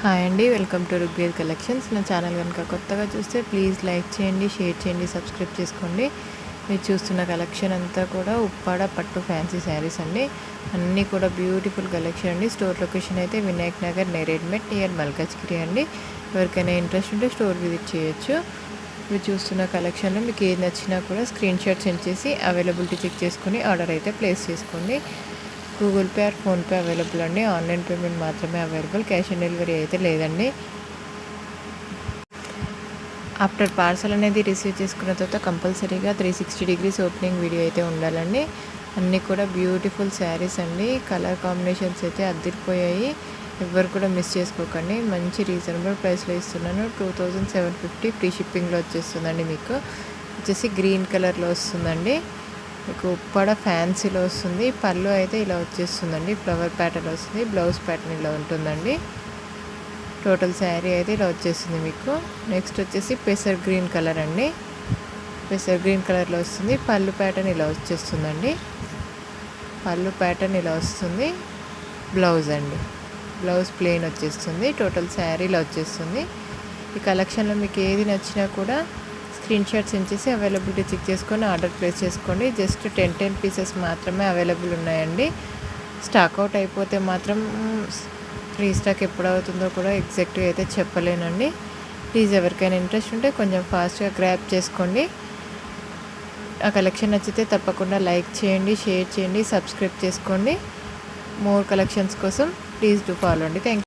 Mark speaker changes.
Speaker 1: Hi అండి, welcome to Rugved collections. నా channel కనుక కొత్తగా చూస్తే ప్లీజ్ లైక్ చేయండి, షేర్ చేయండి, సబ్స్క్రైబ్ చేసుకోండి. మీరు చూస్తున్న కలెక్షన్ అంతా కూడా ఉప్పాడ పట్టు ఫ్యాన్సీ శారీస్ అండి. అన్నీ కూడా బ్యూటిఫుల్ కలెక్షన్ అండి. స్టోర్ లొకేషన్ అయితే వినాయక్ నగర్ నేరేడ్మెట్ నియర్ మల్కాజ్గిరి అండి. ఎవరికైనా ఇంట్రెస్ట్ ఉంటే స్టోర్ విజిట్ చేయొచ్చు. మీరు చూస్తున్న కలెక్షన్లో మీకు ఏది నచ్చినా కూడా స్క్రీన్ షాట్ సెండ్ చేసి అవైలబిలిటీ చెక్ చేసుకుని ఆర్డర్ అయితే ప్లేస్ చేసుకోండి. Google pay are PhonePe available అండి. ఆన్లైన్ పేమెంట్ మాత్రమే అవైలబుల్, క్యాష్ ఆన్ డెలివరీ అయితే లేదండి. ఆఫ్టర్ పార్సల్ అనేది రిసీవ్ చేసుకున్న తర్వాత కంపల్సరీగా 360 డిగ్రీస్ ఓపెనింగ్ వీడియో అయితే ఉండాలండి. అన్నీ కూడా బ్యూటిఫుల్ శారీస్ అండి. కలర్ కాంబినేషన్స్ అయితే అదిరిపోయాయి. ఎవరు కూడా మిస్ చేసుకోకండి. మంచి రీజనబుల్ ప్రైస్లో ఇస్తున్నాను. 2750 ఫ్రీ షిప్పింగ్లో వచ్చేస్తుందండి. మీకు వచ్చేసి గ్రీన్ కలర్లో వస్తుందండి. మీకు ఉప్పాడ ఫ్యాన్సీలో వస్తుంది. పళ్ళు అయితే ఇలా వచ్చేస్తుందండి, ఫ్లవర్ ప్యాటర్న్ వస్తుంది. బ్లౌజ్ ప్యాటర్న్ ఇలా ఉంటుందండి. టోటల్ శారీ అయితే ఇలా వచ్చేస్తుంది మీకు. నెక్స్ట్ వచ్చేసి పెసర్ గ్రీన్ కలర్ అండి. పెసర్ గ్రీన్ కలర్లో వస్తుంది. పళ్ళు ప్యాటర్న్ ఇలా వచ్చేస్తుందండి. పళ్ళు ప్యాటర్న్ ఇలా వస్తుంది. బ్లౌజ్ అండి, బ్లౌజ్ ప్లెయిన్ వచ్చేస్తుంది. టోటల్ శారీ ఇలా వచ్చేస్తుంది. ఈ కలెక్షన్లో మీకు ఏది నచ్చినా కూడా స్క్రీన్ షాట్ సెండ్ చేసి అవైలబిలిటీ చెక్ చేసుకొని ఆర్డర్ ప్లేస్ చేసుకోండి. జస్ట్ 10 పీసెస్ మాత్రమే అవైలబుల్ ఉన్నాయండి. స్టాక్ అవుట్ అయిపోతే మాత్రం రీస్టాక్ ఎప్పుడు అవుతుందో కూడా ఎగ్జాక్ట్గా అయితే చెప్పలేనండి. ప్లీజ్ ఎవరికైనా ఇంట్రెస్ట్ ఉంటే కొంచెం ఫాస్ట్గా గ్రాప్ చేసుకోండి. ఆ కలెక్షన్ నచ్చితే తప్పకుండా లైక్ చేయండి, షేర్ చేయండి, సబ్స్క్రైబ్ చేసుకోండి. మోర్ కలెక్షన్స్ కోసం ప్లీజ్ డూ ఫాలో అండి. Thank you.